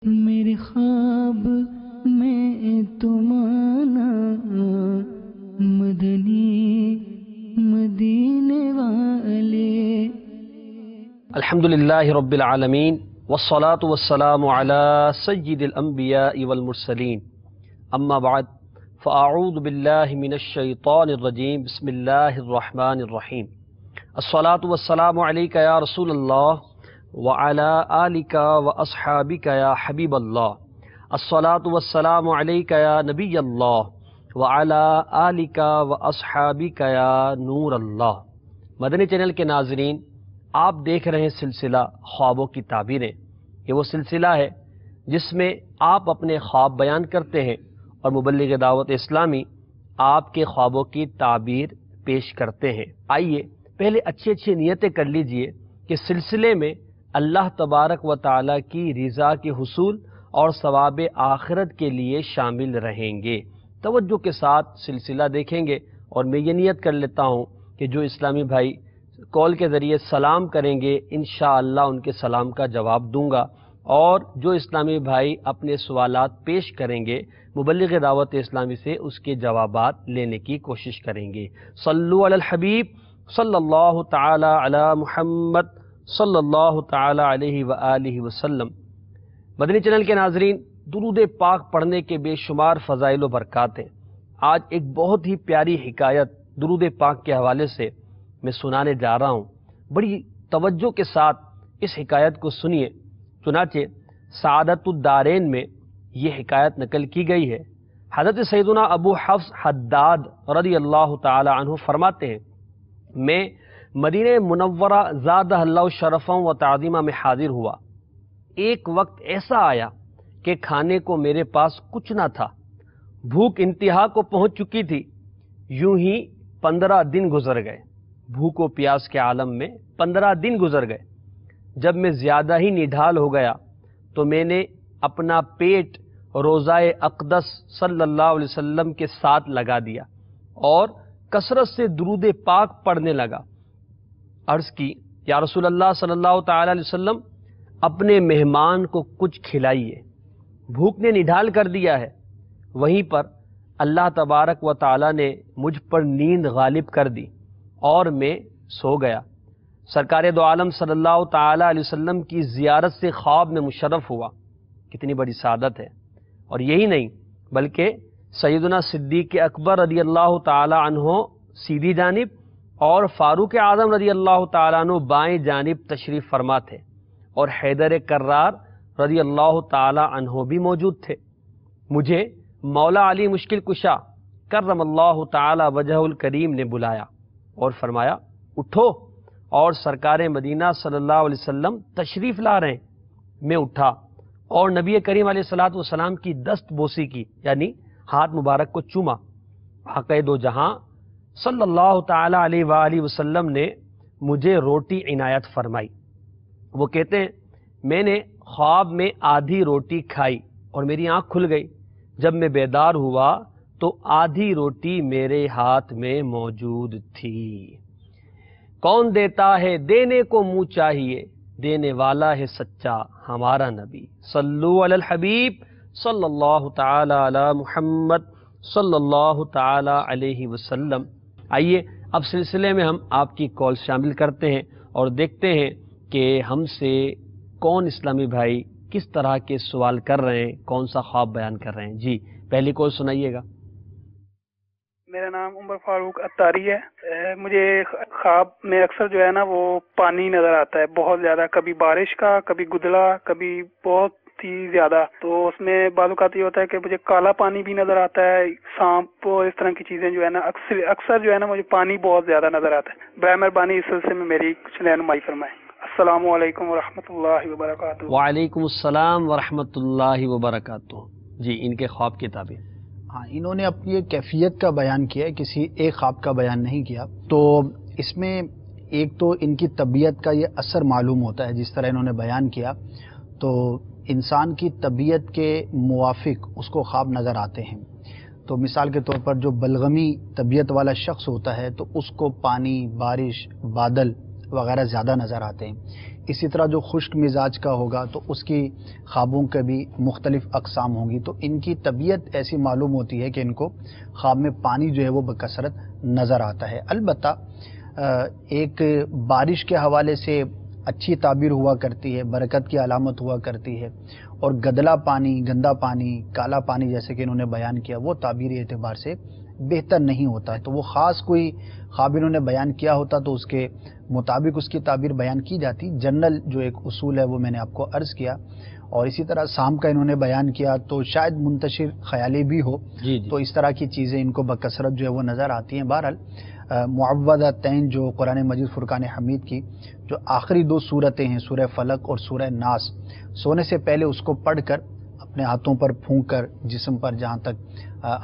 میرے خواب میں تمہارا مدنی مدینے والے۔ الحمدللہ رب العالمین والصلاة والسلام علی سید الانبیاء والمرسلین، اما بعد فاعوذ باللہ من الشیطان الرجیم، بسم اللہ الرحمن الرحیم۔ الصلاة والسلام علیکہ یا رسول اللہ وعلی آلک واصحابک یا حبیب اللہ۔ الصلاة والسلام علیکہ یا نبی اللہ وعلی آلک واصحابک یا نور اللہ۔ مدنی چینل کے ناظرین، آپ دیکھ رہے ہیں سلسلہ خوابوں کی تعبیریں۔ یہ وہ سلسلہ ہے جس میں آپ اپنے خواب بیان کرتے ہیں اور مبلغ دعوت اسلامی آپ کے خوابوں کی تعبیر پیش کرتے ہیں۔ آئیے پہلے اچھی نیتیں کر لیجئے کہ سلسلے میں اللہ تبارک و تعالیٰ کی رضا کے حصول اور ثواب آخرت کے لیے شامل رہیں گے۔ توجہ کے ساتھ سلسلہ دیکھیں گے، اور میں یہ نیت کر لیتا ہوں کہ جو اسلامی بھائی کال کے ذریعے سلام کریں گے انشاءاللہ ان کے سلام کا جواب دوں گا، اور جو اسلامی بھائی اپنے سوالات پیش کریں گے مبلغ دعوت اسلامی سے اس کے جوابات لینے کی کوشش کریں گے۔ صلو علی الحبیب صلی اللہ تعالی علی محمد صلی اللہ تعالی علیہ وآلہ وسلم۔ مدنی چینل کے ناظرین، درود پاک پڑھنے کے بے شمار فضائل و برکات ہیں۔ آج ایک بہت ہی پیاری حکایت درود پاک کے حوالے سے میں سنانے جا رہا ہوں۔ بڑی توجہ کے ساتھ اس حکایت کو سنیے۔ چنانچہ سعادت الدارین میں یہ حکایت نقل کی گئی ہے۔ حضرت سیدنا ابو حفص حداد رضی اللہ تعالی عنہ فرماتے ہیں، میں مدینہ منورہ زادہ اللہ شرفا و تعظیمہ میں حاضر ہوا۔ ایک وقت ایسا آیا کہ کھانے کو میرے پاس کچھ نہ تھا، بھوک انتہا کو پہنچ چکی تھی۔ یوں ہی 15 دن گزر گئے، بھوک و پیاس کے عالم میں 15 دن گزر گئے۔ جب میں زیادہ ہی نڈھال ہو گیا تو میں نے اپنا پیٹ روضہ اقدس صلی اللہ علیہ وسلم کے ساتھ لگا دیا اور کثرت سے درود پاک پڑھنے لگا۔ عرض کی، یا رسول اللہ صلی اللہ تعالی علیہ وسلم، اپنے مہمان کو کچھ کھلائیے، بھوک نے نڈھال کر دیا ہے۔ وہیں پر اللہ تبارک و تعالی نے مجھ پر نیند غالب کر دی اور میں سو گیا۔ سرکار دو عالم صلی اللہ تعالی علیہ وسلم کی زیارت سے خواب میں مشرف ہوا۔ کتنی بڑی سعادت ہے۔ اور یہی نہیں بلکہ سیدنا صدیق اکبر رضی اللہ تعالی عنہ سیدھی جانب اور فاروق اعظم رضی اللہ تعالیٰ عنہ بائیں جانب تشریف فرما تھے، اور حیدر کرار رضی اللہ تعالیٰ عنہ بھی موجود تھے۔ مجھے مولا علی مشکل کشا کرم اللہ تعالی وجہ الکریم نے بلایا اور فرمایا، اٹھو، اور سرکار مدینہ صلی اللہ علیہ وسلم تشریف لا رہے ہیں۔ میں اٹھا اور نبی کریم علیہ الصلوۃ والسلام کی دست بوسی کی، یعنی ہاتھ مبارک کو چوما۔ آقا دو جہاں صلی اللہ تعالی علیہ وآلہ وسلم نے مجھے روٹی عنایت فرمائی۔ وہ کہتے ہیں، میں نے خواب میں آدھی روٹی کھائی اور میری آنکھ کھل گئی۔ جب میں بیدار ہوا تو آدھی روٹی میرے ہاتھ میں موجود تھی۔ کون دیتا ہے دینے کو منہ چاہیے، دینے والا ہے سچا ہمارا نبی۔ صلو علی الحبیب صلی اللہ تعالی علی محمد صلی اللہ تعالی علیہ وسلم۔ آئیے اب سلسلے میں ہم آپ کی کال شامل کرتے ہیں اور دیکھتے ہیں کہ ہم سے کون اسلامی بھائی کس طرح کے سوال کر رہے ہیں، کون سا خواب بیان کر رہے ہیں۔ جی پہلی کال سنائیے گا۔ میرا نام عمر فاروق اتاری ہے۔ مجھے خواب میں اکثر جو ہے نا وہ پانی نظر آتا ہے، بہت زیادہ، کبھی بارش کا، کبھی گدلا، کبھی بہت ہی زیادہ۔ تو اس میں بعض اوقات یہ ہوتا ہے کہ مجھے کالا پانی بھی نظر آتا ہے، سانپ، اس طرح کی چیزیں جو ہے نا اکثر جو ہے نا مجھے پانی بہت زیادہ نظر آتا ہے۔ برائے مہربانی اس سلسلے میں میری کچھ رہنمائی فرمائیں۔ السلام علیکم ورحمۃ اللہ وبرکاتہ۔ وعلیکم السلام ورحمۃ اللہ وبرکاتہ۔ جی ان کے خواب کی تعبیر۔ ہاں، انہوں نے اپنی ایک کیفیت کا بیان کیا ہے، کسی ایک خواب کا بیان نہیں کیا۔ تو اس میں ایک تو ان کی طبیعت کا یہ اثر معلوم ہوتا ہے، جس طرح انہوں نے بیان کیا، تو انسان کی طبیعت کے موافق اس کو خواب نظر آتے ہیں۔ تو مثال کے طور پر جو بلغمی طبیعت والا شخص ہوتا ہے تو اس کو پانی، بارش، بادل وغیرہ زیادہ نظر آتے ہیں۔ اسی طرح جو خشک مزاج کا ہوگا تو اس کی خوابوں کے بھی مختلف اقسام ہوں گی، تو ان کی طبیعت ایسی معلوم ہوتی ہے کہ ان کو خواب میں پانی جو ہے وہ بکثرت نظر آتا ہے۔ البتہ ایک بارش کے حوالے سے اچھی تعبیر ہوا کرتی ہے، برکت کی علامت ہوا کرتی ہے، اور گدلا پانی، گندا پانی، کالا پانی جیسے کہ انہوں نے بیان کیا، وہ تعبیری اعتبار سے بہتر نہیں ہوتا، تو وہ خاص کوئی خواب انہوں نے بیان کیا ہوتا تو اس کے مطابق اس کی تعبیر بیان کی جاتی۔ جنرل جو ایک اصول ہے وہ میں نے آپ کو عرض کیا، اور اسی طرح سام کا انہوں نے بیان کیا تو شاید منتشر خیالی بھی ہو، تو اس طرح کی چیزیں ان کو بکثرت جو ہے وہ نظر آتی ہیں۔ بہرحال معوذتین جو قرآن مجید فرقان حمید کی جو آخری 2 صورتیں ہیں، سورہ فلق اور سورہ ناس، سونے سے پہلے اس کو پڑھ کر اپنے ہاتھوں پر پھونک کر جسم پر جہاں تک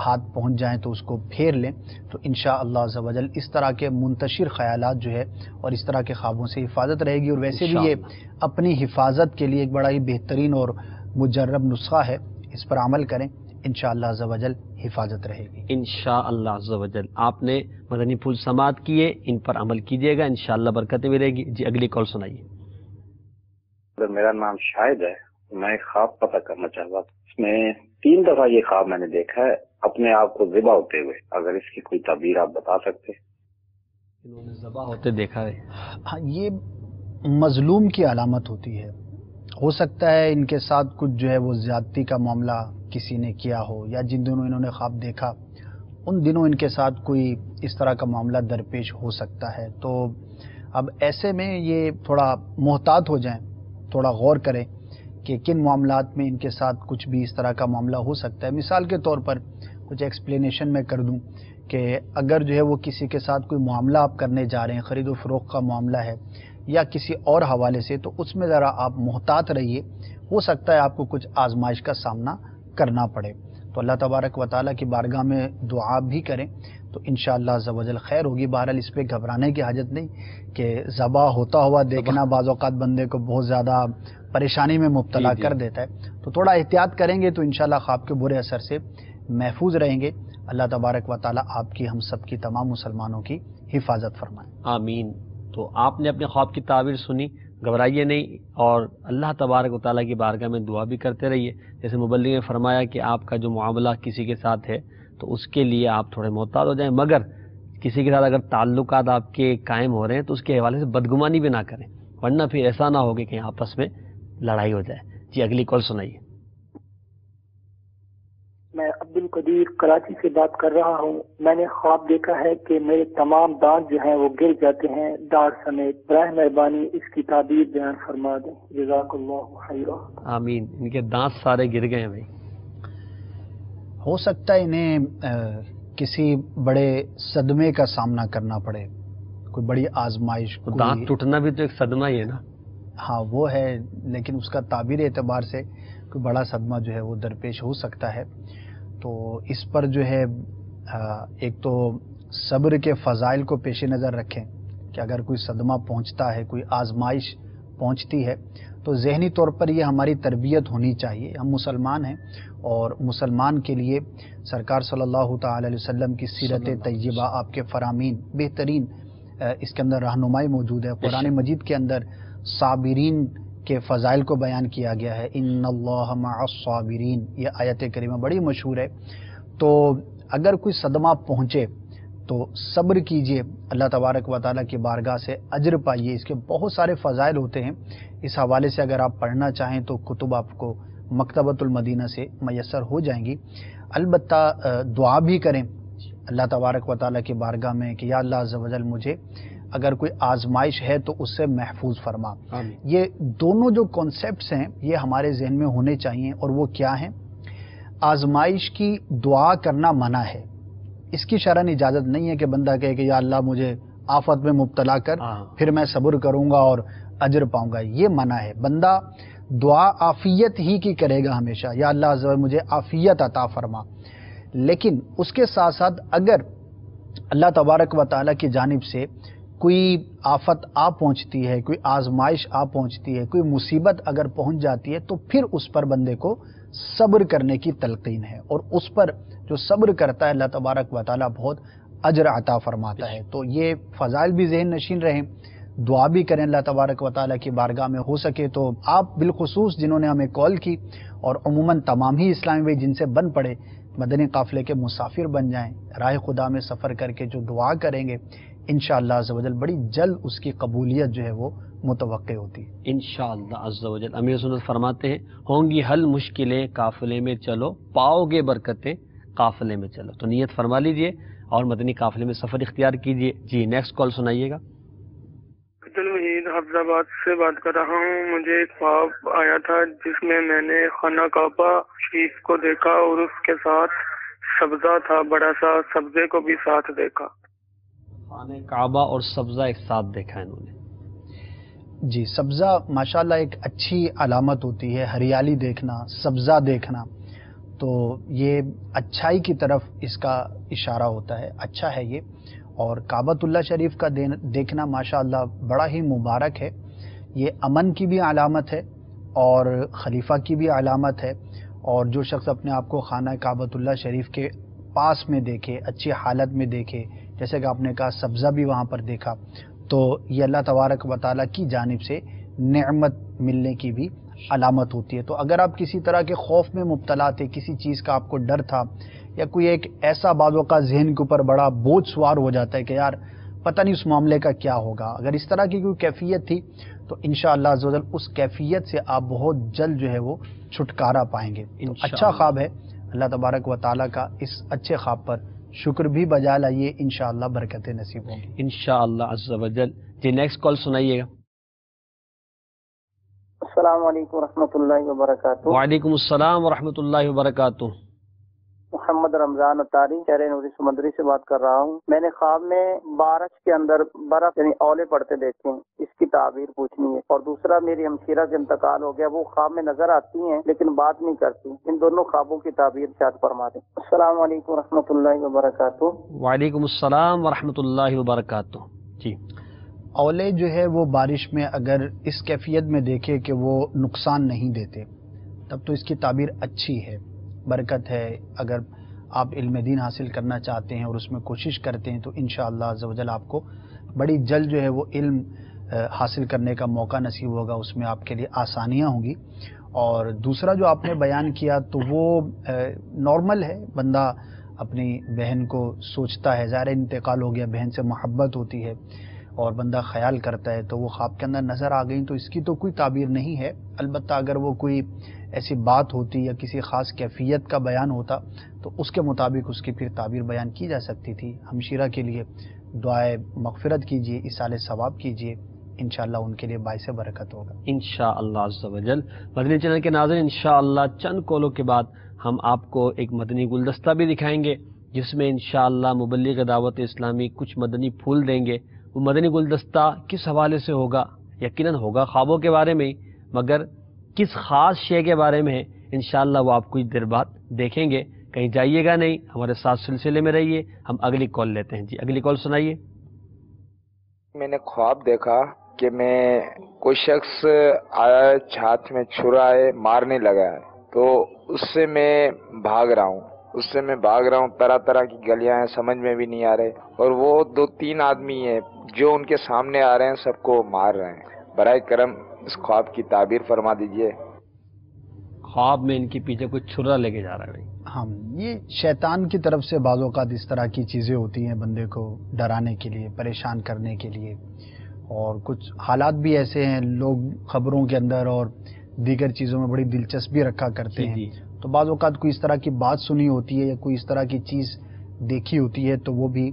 ہاتھ پہنچ جائیں تو اس کو پھیر لیں، تو انشاءاللہ عز و جل اس طرح کے منتشر خیالات جو ہے اور اس طرح کے خوابوں سے حفاظت رہے گی۔ اور ویسے بھی یہ اپنی حفاظت کے لیے ایک بڑا ہی بہترین اور مجرب نسخہ ہے، اس پر عمل کریں، انشاءاللہ عز و جل حفاظت رہے گی انشاءاللہ عز و جل۔ آپ نے مدنی پھول سماعت کیے، ان پر عمل کیجئے گا، انشاءاللہ برکتیں ملے گی۔ جی اگلی کال سنائیے۔ میرا نام شاہد ہے، میں ایک خواب پتہ کرنا چاہتا تھا۔ اس میں 3 دفعہ یہ خواب میں نے دیکھا ہے اپنے آپ کو ذبح ہوتے ہوئے، اگر اس کی کوئی تعبیر آپ بتا سکتے؟ انہوں نے ذبح ہوتے دیکھا ہے۔ ہاں، یہ مظلوم کی علامت ہوتی ہے۔ ہو سکتا ہے ان کے ساتھ کچھ جو ہے وہ زیادتی کا معاملہ کسی نے کیا ہو، یا جن دنوں انہوں نے خواب دیکھا ان دنوں ان کے ساتھ کوئی اس طرح کا معاملہ درپیش ہو سکتا ہے۔ تو اب ایسے میں یہ تھوڑا محتاط ہو جائیں، تھوڑا غور کریں کہ کن معاملات میں ان کے ساتھ کچھ بھی اس طرح کا معاملہ ہو سکتا ہے۔ مثال کے طور پر کچھ ایکسپلینیشن میں کر دوں کہ اگر جو ہے وہ کسی کے ساتھ کوئی معاملہ آپ کرنے جا رہے ہیں، خرید و فروخت کا معاملہ ہے یا کسی اور حوالے سے، تو اس میں ذرا آپ محتاط رہیے، ہو سکتا ہے آپ کو کچھ آزمائش کا سامنا کرنا پڑے۔ تو اللہ تبارک و تعالیٰ کی بارگاہ میں دعا بھی کریں تو انشاءاللہ عز و جل خیر ہوگی۔ بہرحال اس پہ گھبرانے کی حاجت نہیں کہ ذبح ہوتا ہوا دیکھنا بعض اوقات بندے کو بہت زیادہ پریشانی میں مبتلا کر دیتا ہے، تو تھوڑا احتیاط کریں گے تو انشاءاللہ خواب کے برے اثر سے محفوظ رہیں گے۔ اللہ تبارک و تعالیٰ آپ کی، ہم سب کی، تمام مسلمانوں کی حفاظت فرمائے، آمین۔ تو آپ نے اپنے خواب کی تعبیر سنی، گھبرائیے نہیں، اور اللہ تبارک و تعالیٰ کی بارگاہ میں دعا بھی کرتے رہیے۔ جیسے مبلغ نے فرمایا کہ آپ کا جو معاملہ کسی کے ساتھ ہے تو اس کے لیے آپ تھوڑے محتاط ہو جائیں، مگر کسی کے ساتھ اگر تعلقات آپ کے قائم ہو رہے ہیں تو اس کے حوالے سے بدگمانی بھی نہ کریں، ورنہ پھر ایسا نہ ہو کہ کہیں آپس میں لڑائی ہو جائے۔ جی اگلی کال سنائیے۔ میں عبد القدیر کراچی سے بات کر رہا ہوں۔ میں نے خواب دیکھا ہے کہ میرے تمام دانت جو ہیں وہ گر جاتے ہیں، داڑھ سمیت۔ براہ مہربانی اس کی تعبیر بیان فرما دیں، جزاک اللہ خیرا۔ آمین۔ ان کے دانت سارے گر گئے ہیں بھائی۔ ہو سکتا ہے انہیں کسی بڑے صدمے کا سامنا کرنا پڑے، کوئی بڑی آزمائش، دانت ٹوٹنا بھی تو ایک صدمہ ہی ہے نا۔ ہاں وہ ہے، لیکن اس کا تعبیر اعتبار سے کوئی بڑا صدمہ جو ہے وہ درپیش ہو سکتا ہے۔ تو اس پر جو ہے ایک تو صبر کے فضائل کو پیش نظر رکھیں کہ اگر کوئی صدمہ پہنچتا ہے، کوئی آزمائش پہنچتی ہے تو ذہنی طور پر یہ ہماری تربیت ہونی چاہیے۔ ہم مسلمان ہیں اور مسلمان کے لیے سرکار صلی اللہ تعالی علیہ وسلم کی سیرت طیبہ، آپ کے فرامین بہترین اس کے اندر رہنمائی موجود ہے۔ قرآن مجید کے اندر صابرین کے فضائل کو بیان کیا گیا ہے، ان اللہ مع الصابرین، یہ آیت کریمہ بڑی مشہور ہے۔ تو اگر کوئی صدمہ پہنچے تو صبر کیجئے، اللہ تبارک و تعالیٰ کی بارگاہ سے اجر پائیے۔ اس کے بہت سارے فضائل ہوتے ہیں، اس حوالے سے اگر آپ پڑھنا چاہیں تو کتب آپ کو مکتبۃ المدینہ سے میسر ہو جائیں گی۔ البتہ دعا بھی کریں اللہ تبارک و تعالیٰ کی بارگاہ میں کہ یا اللہ عز و جل مجھے اگر کوئی آزمائش ہے تو اس سے محفوظ فرما۔ یہ دونوں جو کانسیپٹس ہیں یہ ہمارے ذہن میں ہونے چاہیے، اور وہ کیا ہیں؟ آزمائش کی دعا کرنا منع ہے، اس کی شرعاً اجازت نہیں ہے کہ بندہ کہے کہ یا اللہ مجھے آفت میں مبتلا کر، پھر میں صبر کروں گا اور اجر پاؤں گا، یہ منع ہے۔ بندہ دعا عافیت ہی کی کرے گا ہمیشہ، یا اللہ عز و جل مجھے عافیت عطا فرما۔ لیکن اس کے ساتھ ساتھ اگر اللہ تبارک و تعالیٰ کی جانب سے کوئی آفت آ پہنچتی ہے، کوئی آزمائش آ پہنچتی ہے، کوئی مصیبت اگر پہنچ جاتی ہے تو پھر اس پر بندے کو صبر کرنے کی تلقین ہے، اور اس پر جو صبر کرتا ہے اللہ تبارک و تعالیٰ بہت اجر عطا فرماتا ہے۔ تو یہ فضائل بھی ذہن نشین رہیں، دعا بھی کریں اللہ تبارک و تعالیٰ کی بارگاہ میں. ہو سکے تو آپ بالخصوص جنہوں نے ہمیں کال کی اور عموماً تمام ہی اسلامی بھائی جن سے بن پڑے مدنی قافلے کے مسافر بن جائیں, راہ خدا میں سفر کر کے جو دعا کریں گے انشاءاللہ عز و جل بڑی جلد اس کی قبولیت جو ہے وہ متوقع ہوتی ہے انشاءاللہ عز و جل. امیر سنت فرماتے ہیں ہوں گی حل مشکلیں قافلے میں چلو, پاؤ گے برکتیں قافلے میں چلو. تو نیت فرما لیجئے اور مدنی قافلے میں سفر اختیار کیجئے. جی نیکسٹ کال سنائیے گا. عبدالوحید حفظ آباد سے بات کر رہا ہوں. مجھے ایک خواب آیا تھا جس میں نے خانہ کعبہ شریف کو دیکھا اور اس کے ساتھ سبزہ تھا, بڑا سا سبزے کو بھی ساتھ دیکھا. خانہ کعبہ اور سبزہ ایک ساتھ دیکھا انہوں نے. جی سبزہ ماشاءاللہ ایک اچھی علامت ہوتی ہے, ہریالی دیکھنا, سبزہ دیکھنا, تو یہ اچھائی کی طرف اس کا اشارہ ہوتا ہے, اچھا ہے یہ. اور کعبۃ اللہ شریف کا دیکھنا ماشاءاللہ بڑا ہی مبارک ہے. یہ امن کی بھی علامت ہے اور خلیفہ کی بھی علامت ہے. اور جو شخص اپنے آپ کو خانہ کعبۃ اللہ شریف کے پاس میں دیکھے, اچھی حالت میں دیکھے, جیسے کہ آپ نے کہا سبزہ بھی وہاں پر دیکھا, تو یہ اللہ تبارک و تعالیٰ کی جانب سے نعمت ملنے کی بھی علامت ہوتی ہے. تو اگر آپ کسی طرح کے خوف میں مبتلا تھے, کسی چیز کا آپ کو ڈر تھا, یا کوئی ایک ایسا بعضوں کا ذہن کے اوپر بڑا بوجھ سوار ہو جاتا ہے کہ یار پتہ نہیں اس معاملے کا کیا ہوگا, اگر اس طرح کی کوئی کیفیت تھی تو انشاءاللہ عز و جل اس کیفیت سے آپ بہت جلد جو ہے وہ چھٹکارا پائیں گے. تو اچھا خواب ہے, اللہ تبارک و تعالیٰ کا اس اچھے خواب پر شکر بھی بجا لائیے, انشاءاللہ برکتیں نصیب ہوں گی انشاءاللہ عز و جل. جی نیکسٹ کال سنائیے گا. السلام علیکم ورحمۃ اللہ وبرکاتہ. وعلیکم السلام ورحمۃ اللہ وبرکاتہ. محمد رمضان اتاری شہر نوری سمندری سے بات کر رہا ہوں. میں نے خواب میں بارش کے اندر برف یعنی اولے پڑتے دیکھے ہیں, اس کی تعبیر پوچھنی ہے. اور دوسرا میری ہمشیرہ سے انتقال ہو گیا, وہ خواب میں نظر آتی ہیں لیکن بات نہیں کرتی. ان دونوں خوابوں کی تعبیر شاید فرما دیں. السلام علیکم ورحمۃ اللہ وبرکاتہ. وعلیکم السلام ورحمۃ اللہ وبرکاتہ. جی اولے جو ہے وہ بارش میں اگر اس کیفیت میں دیکھے کہ وہ نقصان نہیں دیتے تب تو اس کی تعبیر اچھی ہے, برکت ہے. اگر آپ علم دین حاصل کرنا چاہتے ہیں اور اس میں کوشش کرتے ہیں تو انشاءاللہ عز و جل آپ کو بڑی جلد جو ہے وہ علم حاصل کرنے کا موقع نصیب ہوگا, اس میں آپ کے لیے آسانیاں ہوں گی. اور دوسرا جو آپ نے بیان کیا تو وہ نارمل ہے, بندہ اپنی بہن کو سوچتا ہے, ظاہر انتقال ہو گیا, بہن سے محبت ہوتی ہے اور بندہ خیال کرتا ہے, تو وہ خواب کے اندر نظر آ گئی تو اس کی تو کوئی تعبیر نہیں ہے. البتہ اگر وہ کوئی ایسی بات ہوتی یا کسی خاص کیفیت کا بیان ہوتا تو اس کے مطابق اس کی پھر تعبیر بیان کی جا سکتی تھی. ہمشیرہ کے لیے دعائے مغفرت کیجیے, اصال ثواب کیجیے, انشاءاللہ ان کے لیے باعث برکت ہوگا انشاءاللہ عز و جل. مدنی چینل کے ناظرین انشاءاللہ چند کالوں کے بعد ہم آپ کو ایک مدنی گلدستہ بھی دکھائیں گے جس میں انشاءاللہ مبلغ دعوت اسلامی کچھ مدنی پھول دیں گے. وہ مدنی گلدستہ کس حوالے سے ہوگا, یقیناً ہوگا خوابوں کے بارے میں, مگر کس خاص شے کے بارے میں ہے انشاءاللہ وہ آپ کچھ دیر بعد دیکھیں گے. کہیں جائیے گا نہیں, ہمارے ساتھ سلسلے میں رہیے. ہم اگلی کال لیتے ہیں. جی اگلی کال سنائیے. میں نے خواب دیکھا کہ میں کوئی شخص آیا ہے, ہاتھ میں چھرا ہے, مارنے لگا ہے, تو اس سے میں بھاگ رہا ہوں. طرح طرح کی گلیاں ہیں, سمجھ میں بھی نہیں آ رہے, اور وہ 2-3 آدمی ہیں جو ان کے سامنے آ رہے ہیں, سب کو مار رہے ہیں. برائے کرم اس خواب کی تعبیر فرما دیجئے. خواب میں ان کے پیچھے کوئی چھرا لے کے جا رہا ہے بھائی. ہاں, یہ شیطان کی طرف سے بعض اوقات اس طرح کی چیزیں ہوتی ہیں بندے کو ڈرانے کے لیے, پریشان کرنے کے لیے. اور کچھ حالات بھی ایسے ہیں, لوگ خبروں کے اندر اور دیگر چیزوں میں بڑی دلچسپی رکھا کرتے ہیں, تو بعض اوقات کوئی اس طرح کی بات سنی ہوتی ہے یا کوئی اس طرح کی چیز دیکھی ہوتی ہے تو وہ بھی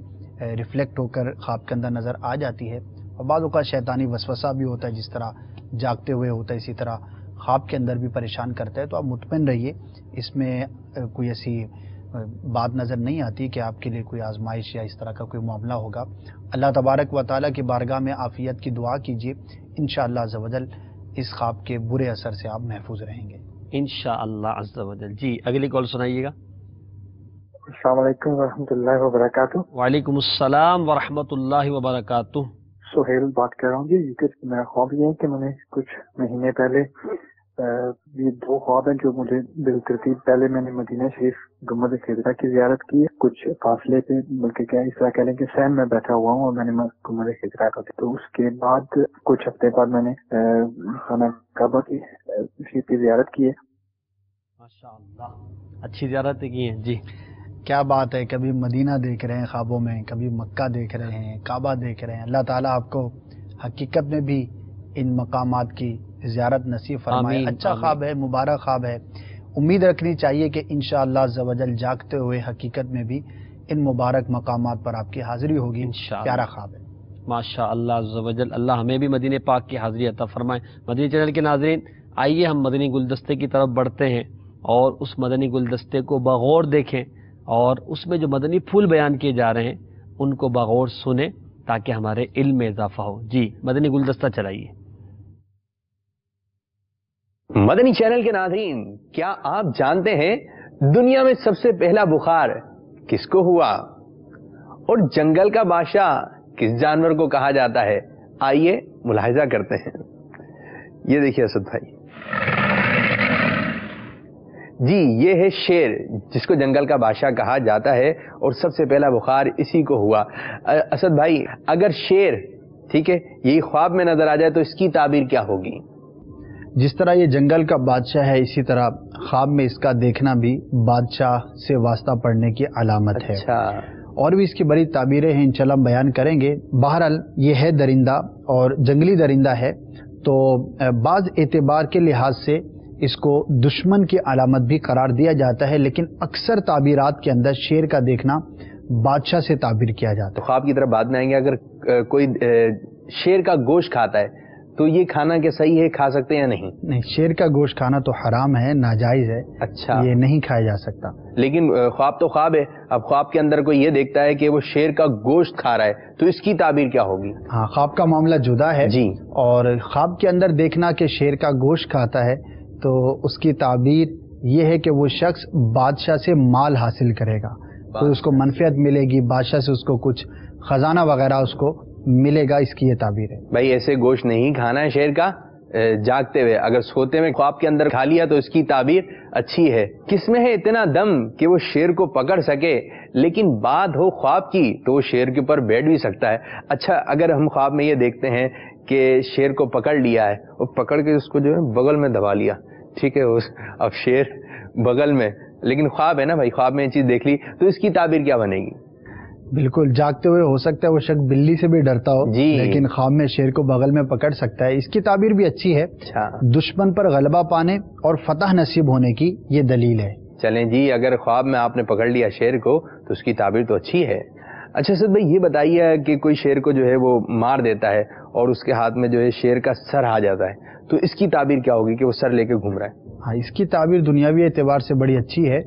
ریفلیکٹ ہو کر خواب کے اندر نظر آ جاتی ہے. اور بعض اوقات شیطانی وسوسہ بھی ہوتا ہے, جس طرح جاگتے ہوئے ہوتا ہے اسی طرح خواب کے اندر بھی پریشان کرتا ہے. تو آپ مطمئن رہیے, اس میں کوئی ایسی بات نظر نہیں آتی کہ آپ کے لیے کوئی آزمائش یا اس طرح کا کوئی معاملہ ہوگا. اللہ تبارک و تعالیٰ کی بارگاہ میں عافیت کی دعا کیجیے, انشاءاللہ عز و جل اس خواب کے برے اثر سے آپ محفوظ رہیں گے انشاءاللہ عز و جل. جی اگلی کال سنائیے گا. السلام علیکم ورحمۃ اللہ وبرکاتہ. وعلیکم السلام ورحمۃ اللہ وبرکاتہ. سہیل بات کر رہا ہوں جی. میرا خواب یہ ہے کہ میں نے کچھ مہینے پہلے یہ دو خواب ہیں جو مجھے بالترتیب، پہلے میں نے مدینہ شریف گنبد خضرا کی زیارت کی ہے کچھ فاصلے پہ، بلکہ کیا اس طرح کہہ لیں کہ سین میں بیٹھا ہوا ہوں اور میں نے گنبد خضرا کا، تو اس کے بعد کچھ ہفتے بعد میں نے خانہ کعبہ کی شریف کی زیارت کی ہے۔ ماشاءاللہ، اچھی زیارت کی ہیں جی۔ کیا بات ہے، کبھی مدینہ دیکھ رہے ہیں خوابوں میں، کبھی مکہ دیکھ رہے ہیں، کعبہ دیکھ رہے ہیں۔ اللہ تعالیٰ آپ کو حقیقت میں بھی ان مقامات کی زیارت نصیب فرمائے۔ آمین، اچھا آمین۔ خواب ہے، مبارک خواب ہے، امید رکھنی چاہیے کہ انشاءاللہ عز و جل جاگتے ہوئے حقیقت میں بھی ان مبارک مقامات پر آپ کی حاضری ہوگی۔ انشاءاللہ۔ پیارا خواب ہے۔ ماشاء اللہ عز و جل، اللہ ہمیں بھی مدینہ پاک کی حاضری عطا فرمائے۔ مدنی چینل کے ناظرین، آئیے ہم مدنی گلدستے کی طرف بڑھتے ہیں اور اس مدنی گلدستے کو بغور دیکھیں، اور اس میں جو مدنی پھول بیان کیے جا رہے ہیں ان کو بغور سنیں تاکہ ہمارے علم میں اضافہ ہو۔ جی مدنی گلدستہ چلائیے۔ مدنی چینل کے ناظرین، کیا آپ جانتے ہیں دنیا میں سب سے پہلا بخار کس کو ہوا، اور جنگل کا بادشاہ کس جانور کو کہا جاتا ہے؟ آئیے ملاحظہ کرتے ہیں۔ یہ دیکھیے اسد بھائی، جی یہ ہے شیر، جس کو جنگل کا بادشاہ کہا جاتا ہے، اور سب سے پہلا بخار اسی کو ہوا۔ اسد بھائی، اگر شیر ٹھیک ہے یہی خواب میں نظر آ جائے تو اس کی تعبیر کیا ہوگی؟ جس طرح یہ جنگل کا بادشاہ ہے، اسی طرح خواب میں اس کا دیکھنا بھی بادشاہ سے واسطہ پڑنے کی علامت ہے۔ اچھا، اور بھی اس کی بڑی تعبیریں ہیں، انشاءاللہ ہم بیان کریں گے۔ بہرحال یہ ہے درندہ اور جنگلی درندہ ہے، تو بعض اعتبار کے لحاظ سے اس کو دشمن کی علامت بھی قرار دیا جاتا ہے، لیکن اکثر تعبیرات کے اندر شیر کا دیکھنا بادشاہ سے تعبیر کیا جاتا ہے۔ تو خواب کی طرف بعد میں آئیں گے۔ اگر کوئی شیر کا گوشت کھاتا ہے تو یہ کھانا کیا صحیح ہے، کھا سکتے ہیں یا نہیں؟ نہیں، شیر کا گوشت کھانا تو حرام ہے، ناجائز ہے۔ اچھا، یہ نہیں کھایا جا سکتا۔ لیکن خواب تو خواب ہے، اب خواب کے اندر کوئی یہ دیکھتا ہے کہ وہ شیر کا گوشت کھا رہا ہے تو اس کی تعبیر کیا ہوگی؟ ہاں، خواب کا معاملہ جدا ہے جی، اور خواب کے اندر دیکھنا کہ شیر کا گوشت کھاتا ہے تو اس کی تعبیر یہ ہے کہ وہ شخص بادشاہ سے مال حاصل کرے گا، تو اس کو منفعت ملے گی، بادشاہ سے اس کو کچھ خزانہ وغیرہ اس کو ملے گا، اس کی یہ تعبیر ہے۔ بھائی ایسے گوشت نہیں کھانا ہے شیر کا جاگتے ہوئے، اگر سوتے میں خواب کے اندر کھا لیا تو اس کی تعبیر اچھی ہے۔ کس میں ہے اتنا دم کہ وہ شیر کو پکڑ سکے، لیکن بات ہو خواب کی تو وہ شیر کے اوپر بیٹھ بھی سکتا ہے۔ اچھا، اگر ہم خواب میں یہ دیکھتے ہیں کہ شیر کو پکڑ لیا ہے اور پکڑ کے اس کو جو ہے بغل میں دبا لیا، ٹھیک ہے، اب شیر بغل میں، لیکن خواب ہے نا بھائی، خواب میں یہ چیز دیکھ لی تو اس کی تعبیر کیا بنے گی؟ بالکل، جاگتے ہوئے ہو سکتا ہے وہ شخص بلی سے بھی ڈرتا ہو، جی، لیکن خواب میں شیر کو بغل میں پکڑ سکتا ہے، اس کی تعبیر بھی اچھی ہے۔ اچھا، دشمن پر غلبہ پانے اور فتح نصیب ہونے کی یہ دلیل ہے۔ چلیں جی، اگر خواب میں آپ نے پکڑ لیا شیر کو تو اس کی تعبیر تو اچھی ہے۔ اچھا سید بھائی، یہ بتائیے کہ کوئی شیر کو جو ہے وہ مار دیتا ہے اور اس کے ہاتھ میں جو ہے شیر کا سر آ جاتا ہے، تو اس کی تعبیر کیا ہوگی کہ وہ سر لے کے گھوم رہا ہے؟ ہاں، اس کی تعبیر دنیاوی اعتبار سے بڑی اچھی ہے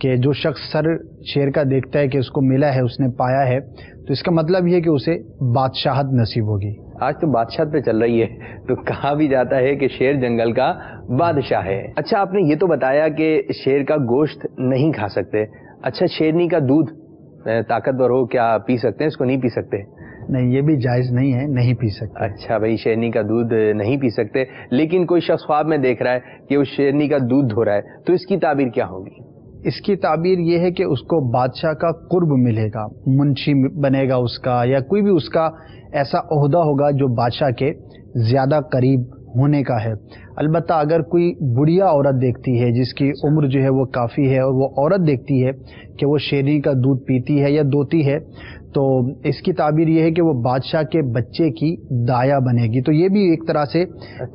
کہ جو شخص سر شیر کا دیکھتا ہے کہ اس کو ملا ہے، اس نے پایا ہے، تو اس کا مطلب یہ کہ اسے بادشاہت نصیب ہوگی۔ آج تو بادشاہت پہ چل رہی ہے، تو کہا بھی جاتا ہے کہ شیر جنگل کا بادشاہ ہے۔ اچھا، آپ نے یہ تو بتایا کہ شیر کا گوشت نہیں کھا سکتے، اچھا شیرنی کا دودھ طاقتور ہو کیا پی سکتے ہیں؟ اس کو نہیں پی سکتے؟ نہیں، یہ بھی جائز نہیں ہے، نہیں پی سکتے۔ اچھا بھائی، شیرنی کا دودھ نہیں پی سکتے، لیکن کوئی شخص خواب میں دیکھ رہا ہے کہ وہ شیرنی کا دودھ دھو رہا ہے تو اس کی تعبیر کیا ہوگی؟ اس کی تعبیر یہ ہے کہ اس کو بادشاہ کا قرب ملے گا، منشی بنے گا اس کا، یا کوئی بھی اس کا ایسا عہدہ ہوگا جو بادشاہ کے زیادہ قریب ہونے کا ہے۔ البتہ اگر کوئی بڑھیا عورت دیکھتی ہے جس کی عمر جو ہے وہ کافی ہے، اور وہ عورت دیکھتی ہے کہ وہ شیرنی کا دودھ پیتی ہے یا دوتی ہے، تو اس کی تعبیر یہ ہے کہ وہ بادشاہ کے بچے کی دایا بنے گی، تو یہ بھی ایک طرح سے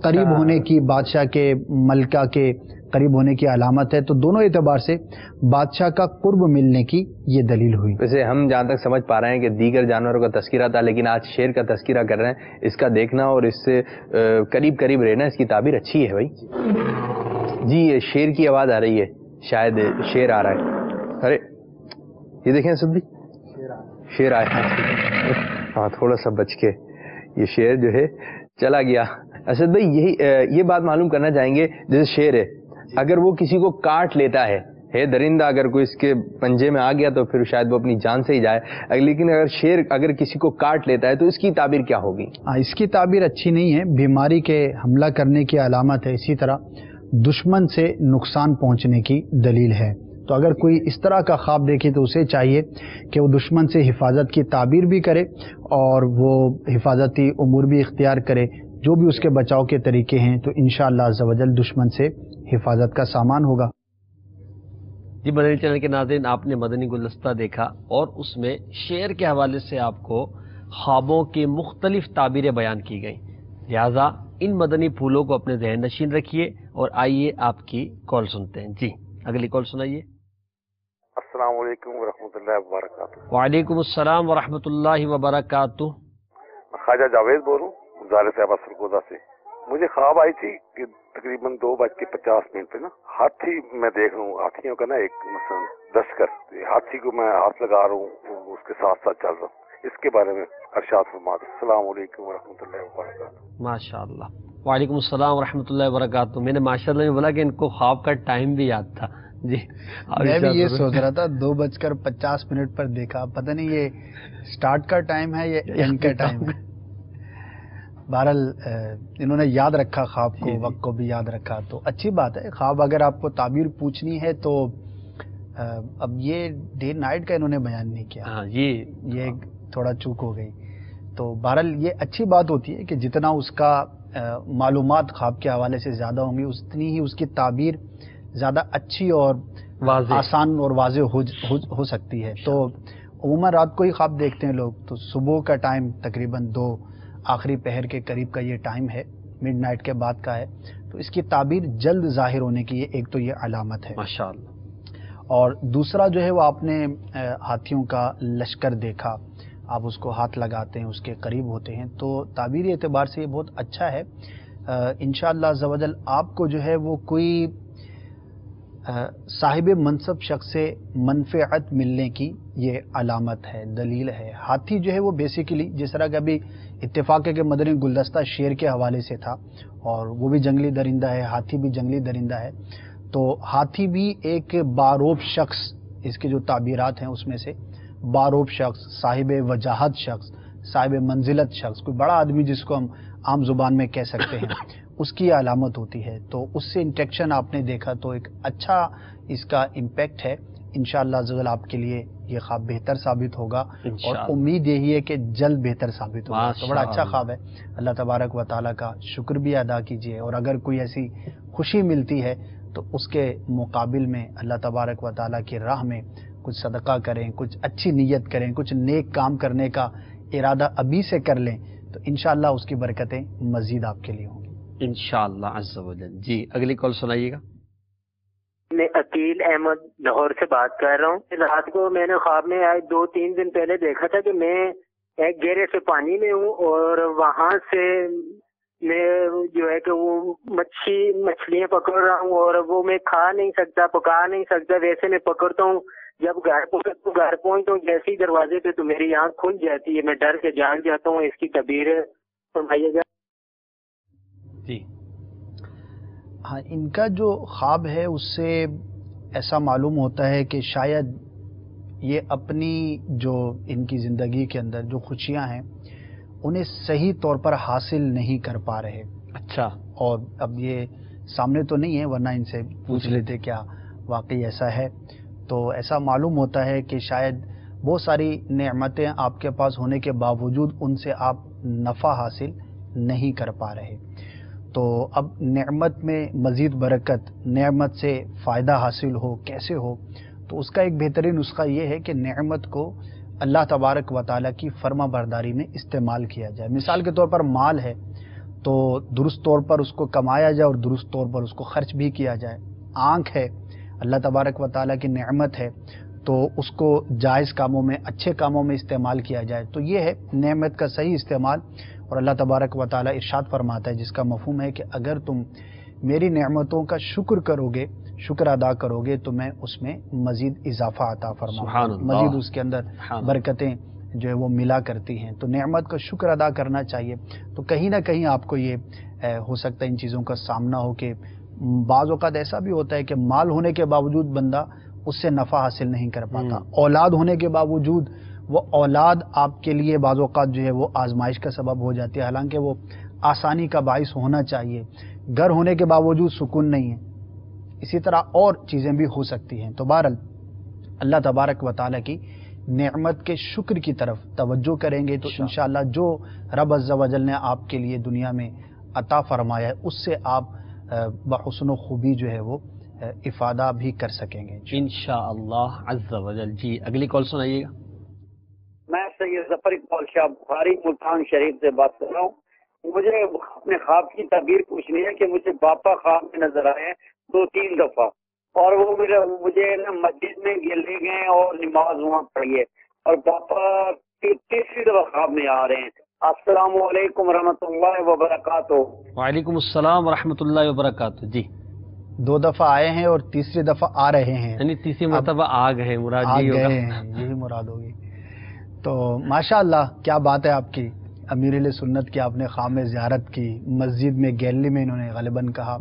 قریب ہونے کی، بادشاہ کے ملکہ کے قریب ہونے کی علامت ہے۔ تو دونوں اعتبار سے بادشاہ کا قرب ملنے کی یہ دلیل ہوئی۔ ویسے ہم جہاں تک سمجھ پا رہے ہیں کہ دیگر جانوروں کا تذکرہ تھا، لیکن آج شیر کا تذکرہ کر رہے ہیں، اس کا دیکھنا اور اس سے قریب قریب رہنا، اس کی تعبیر اچھی ہے بھائی۔ جی، یہ شیر کی آواز آ رہی ہے، شاید شیر آ رہا ہے۔ ارے یہ دیکھیں اسد بھائی، شیر آیا، ہاں تھوڑا سا بچ کے، یہ شیر جو ہے چلا گیا۔ اسد بھائی، یہ بات معلوم کرنا چاہیں گے، جیسے شیر ہے، اگر وہ کسی کو کاٹ لیتا ہے ہے درندہ، اگر کوئی اس کے پنجے میں آ گیا تو پھر شاید وہ اپنی جان سے ہی جائے، لیکن اگر شیر اگر کسی کو کاٹ لیتا ہے تو اس کی تعبیر کیا ہوگی؟ اس کی تعبیر اچھی نہیں ہے، بیماری کے حملہ کرنے کی علامت ہے، اسی طرح دشمن سے نقصان پہنچنے کی دلیل ہے۔ تو اگر کوئی اس طرح کا خواب دیکھے تو اسے چاہیے کہ وہ دشمن سے حفاظت کی تعبیر بھی کرے اور وہ حفاظتی امور بھی اختیار کرے، جو بھی اس کے بچاؤ کے طریقے ہیں، تو انشاءاللہ عز و جل دشمن سے حفاظت کا سامان ہوگا۔ جی مدنی چینل کے ناظرین، آپ نے مدنی گلدستہ دیکھا اور اس میں شعر کے حوالے سے آپ کو خوابوں کی مختلف تعبیریں بیان کی گئیں، لہٰذا ان مدنی پھولوں کو اپنے ذہن نشین رکھیے اور آئیے آپ کی کال سنتے ہیں۔ جی اگلی کال سنائیے۔ السلام علیکم ورحمۃ اللہ وبرکاتہ۔ وعلیکم السلام ورحمۃ اللہ وبرکاتہ۔ خواجہ جاوید بول رہا ہوں ظاہر صاحبہ سرگودا سے۔ مجھے خواب آئی تھی کہ تقریباً 2:50 پہ نا ہاتھی میں دیکھ رہا ہوں، ہاتھیوں کا نا ایک مثلا دستکر، ہاتھی کو میں ہاتھ لگا رہا ہوں، اس کے ساتھ ساتھ چل رہا ہوں، اس کے بارے میں ارشاد فرما دیں۔ السلام علیکم ورحمۃ اللہ وبرکاتہ۔ ماشاء اللہ، وعلیکم السلام ورحمۃ اللہ وبرکاتہ۔ میں نے ماشاء اللہ میں بولا کہ ان کو خواب کا ٹائم بھی یاد تھا۔ جی میں بھی یہ سوچ رہا تھا 2:50 پر دیکھا، پتہ نہیں یہ سٹارٹ کا ٹائم ہے یا اینڈ کا ٹائم ہے۔ بہرحال انہوں نے یاد رکھا خواب کو، وقت کو بھی یاد رکھا، تو اچھی بات ہے۔ خواب اگر آپ کو تعبیر پوچھنی ہے تو اب یہ ڈے نائٹ کا انہوں نے بیان نہیں کیا، یہ تھوڑا چوک ہو گئی۔ تو بہرحال یہ اچھی بات ہوتی ہے کہ جتنا اس کا معلومات خواب کے حوالے سے زیادہ ہوں گی، اتنی ہی اس کی تعبیر زیادہ اچھی اور آسان اور واضح ہو سکتی ہے۔ تو عموماً رات کو ہی خواب دیکھتے ہیں لوگ، تو صبح کا ٹائم تقریباً 2 آخری پہر کے قریب کا یہ ٹائم ہے، مڈ نائٹ کے بعد کا ہے، تو اس کی تعبیر جلد ظاہر ہونے کی ایک تو یہ علامت ہے ماشاءاللہ، اور دوسرا جو ہے وہ آپ نے ہاتھیوں کا لشکر دیکھا، آپ اس کو ہاتھ لگاتے ہیں، اس کے قریب ہوتے ہیں، تو تعبیری اعتبار سے یہ بہت اچھا ہے۔ انشاءاللہ عز و جل آپ کو جو ہے وہ کوئی صاحب منصب شخص سے منفعت ملنے کی یہ علامت ہے، دلیل ہے۔ ہاتھی جو ہے وہ بیسیکلی جس طرح کہ ابھی اتفاق ہے کہ مدنی گلدستہ شیر کے حوالے سے تھا اور وہ بھی جنگلی درندہ ہے، ہاتھی بھی جنگلی درندہ ہے، تو ہاتھی بھی ایک باروب شخص، اس کے جو تعبیرات ہیں اس میں سے باروب شخص، صاحب وجاہت شخص، صاحب منزلت شخص، کوئی بڑا آدمی جس کو ہم عام زبان میں کہہ سکتے ہیں، اس کی علامت ہوتی ہے۔ تو اس سے انٹریکشن آپ نے دیکھا تو ایک اچھا اس کا امپیکٹ ہے۔ انشاءاللہ عز و جل آپ کے لیے یہ خواب بہتر ثابت ہوگا اور امید یہی ہے کہ جلد بہتر ثابت ہوگا۔ تو بڑا اچھا خواب ہے، اللہ تبارک و تعالیٰ کا شکر بھی ادا کیجیے، اور اگر کوئی ایسی خوشی ملتی ہے تو اس کے مقابل میں اللہ تبارک و تعالیٰ کی راہ میں کچھ صدقہ کریں، کچھ اچھی نیت کریں، کچھ نیک کام کرنے کا ارادہ ابھی سے کر لیں، تو انشاءاللہ اس کی برکتیں مزید آپ کے لیے ہوں گی انشاءاللہ عز و جل۔ جی اگلی کال سنائیے گا۔ میں عقیل احمد لاہور سے بات کر رہا ہوں۔ رات کو میں نے خواب میں آج 2-3 دن پہلے دیکھا تھا کہ میں ایک گہرے سے پانی میں ہوں اور وہاں سے میں جو ہے کہ وہ مچھلیاں پکڑ رہا ہوں، اور وہ میں کھا نہیں سکتا، پکا نہیں سکتا، ویسے میں پکڑتا ہوں۔ جب گھر پہنچتا ہوں جیسے ہی دروازے پہ تو میری آنکھ کھل جاتی ہے، میں ڈر کے جاگ جاتا ہوں۔ اس کی تعبیر فرمائیے گا۔ جی ہاں، ان کا جو خواب ہے اس سے ایسا معلوم ہوتا ہے کہ شاید یہ اپنی جو ان کی زندگی کے اندر جو خوشیاں ہیں انہیں صحیح طور پر حاصل نہیں کر پا رہے۔ اچھا، اور اب یہ سامنے تو نہیں ہے ورنہ ان سے پوچھ لیتے کیا واقعی ایسا ہے۔ تو ایسا معلوم ہوتا ہے کہ شاید بہت ساری نعمتیں آپ کے پاس ہونے کے باوجود ان سے آپ نفع حاصل نہیں کر پا رہے۔ تو اب نعمت میں مزید برکت، نعمت سے فائدہ حاصل ہو، کیسے ہو؟ تو اس کا ایک بہترین نسخہ یہ ہے کہ نعمت کو اللہ تبارک و تعالیٰ کی فرما برداری میں استعمال کیا جائے۔ مثال کے طور پر مال ہے تو درست طور پر اس کو کمایا جائے اور درست طور پر اس کو خرچ بھی کیا جائے۔ آنکھ ہے، اللہ تبارک و تعالیٰ کی نعمت ہے تو اس کو جائز کاموں میں، اچھے کاموں میں استعمال کیا جائے۔ تو یہ ہے نعمت کا صحیح استعمال، اور اللہ تبارک و تعالیٰ ارشاد فرماتا ہے جس کا مفہوم ہے کہ اگر تم میری نعمتوں کا شکر کرو گے، شکر ادا کرو گے تو میں اس میں مزید اضافہ عطا فرماؤں گا، مزید اس کے اندر برکتیں جو ہے وہ ملا کرتی ہیں۔ تو نعمت کا شکر ادا کرنا چاہیے۔ تو کہیں نہ کہیں آپ کو یہ ہو سکتا ہے ان چیزوں کا سامنا ہو کہ بعض اوقات ایسا بھی ہوتا ہے کہ مال ہونے کے باوجود بندہ اس سے نفع حاصل نہیں کر پاتا، اولاد ہونے کے باوجود وہ اولاد آپ کے لیے بعض اوقات جو ہے وہ آزمائش کا سبب ہو جاتی ہے، حالانکہ وہ آسانی کا باعث ہونا چاہیے۔ گھر ہونے کے باوجود سکون نہیں ہے، اسی طرح اور چیزیں بھی ہو سکتی ہیں۔ تو بہرحال اللہ تبارک و تعالیٰ کی نعمت کے شکر کی طرف توجہ کریں گے تو انشاءاللہ جو رب عز و جل نے آپ کے لیے دنیا میں عطا فرمایا ہے اس سے آپ بحسن و خوبی جو ہے وہ افادہ بھی کر سکیں گے انشاءاللہ عز و جل۔ جی اگلی کال سنائیے گا۔ میں سید ظفر اقبال شاہ بخاری ملتان شریف سے بات کر رہا ہوں۔ مجھے اپنے خواب کی تعبیر پوچھنی ہے کہ مجھے باپا خواب میں نظر آئے 2-3 دفعہ، اور وہ مجھے نا مسجد میں لے گئے اور نماز وہاں پڑھی ہے، اور پاپا تیسری دفعہ خواب میں آ رہے ہیں۔ السلام علیکم ورحمۃ اللہ وبرکاتہ۔ وعلیکم السلام ورحمۃ اللہ وبرکاتہ۔ جی 2 دفعہ آئے ہیں اور تیسری دفعہ آ رہے ہیں، یعنی تیسری مرتبہ آ گئے، مراد یہی مراد ہوگی۔ تو ماشاءاللہ کیا بات ہے آپ کی، امیر علیہ سنت کی آپ نے خواب میں زیارت کی، مسجد میں گیلری میں انہوں نے غالباً کہا،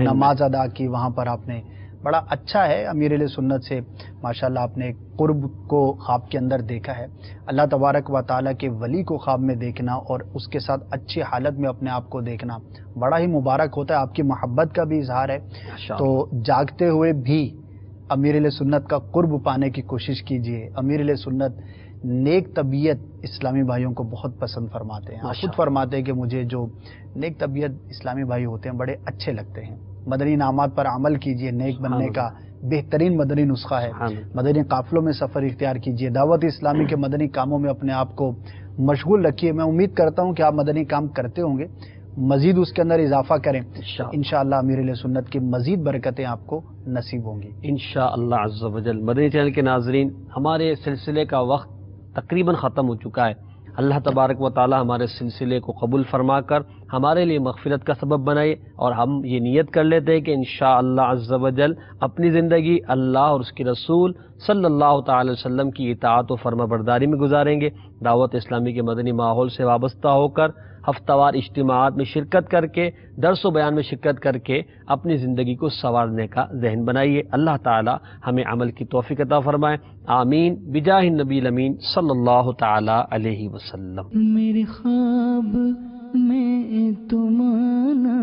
نماز ادا کی، وہاں پر آپ نے بڑا اچھا ہے امیر علیہ سنت سے ماشاءاللہ آپ نے قرب کو خواب کے اندر دیکھا ہے۔ اللہ تبارک و تعالیٰ کے ولی کو خواب میں دیکھنا اور اس کے ساتھ اچھی حالت میں اپنے آپ کو دیکھنا بڑا ہی مبارک ہوتا ہے، آپ کی محبت کا بھی اظہار ہے۔ تو جاگتے ہوئے بھی امیر علیہ سنت کا قرب پانے کی کوشش کیجیے۔ امیر علیہ سنت نیک طبیعت اسلامی بھائیوں کو بہت پسند فرماتے ہیں، خود فرماتے ہیں کہ مجھے جو نیک طبیعت اسلامی بھائی ہوتے ہیں بڑے اچھے لگتے ہیں۔ مدنی انعامات پر عمل کیجئے، نیک بننے کا بہترین مدنی نسخہ ہے۔ مدنی قافلوں میں سفر اختیار کیجئے، دعوت اسلامی کے مدنی کاموں میں اپنے آپ کو مشغول رکھیے۔ میں امید کرتا ہوں کہ آپ مدنی کام کرتے ہوں گے، مزید اس کے اندر اضافہ کریں، انشاءاللہ امیر علیہ سنت کی مزید برکتیں آپ کو نصیب ہوں گی انشاءاللہ عز و جل۔ مدنی چینل کے ناظرین، ہمارے سلسلے کا وقت تقریباً ختم ہو چکا ہے۔ اللہ تبارک و تعالی ہمارے سلسلے کو قبول فرما کر ہمارے لیے مغفرت کا سبب بنائے، اور ہم یہ نیت کر لیتے ہیں کہ انشاءاللہ عز و جل اپنی زندگی اللہ اور اس کے رسول صلی اللہ تعالی وسلم کی اطاعت و فرما برداری میں گزاریں گے۔ دعوت اسلامی کے مدنی ماحول سے وابستہ ہو کر ہفتہ وار اجتماعات میں شرکت کر کے، درس و بیان میں شرکت کر کے اپنی زندگی کو سنوارنے کا ذہن بنائیے۔ اللہ تعالی ہمیں عمل کی توفیق عطا فرمائے، آمین بجاہ النبی الامین صلی اللہ تعالی علیہ وسلم۔ میرے خواب میں تو مانا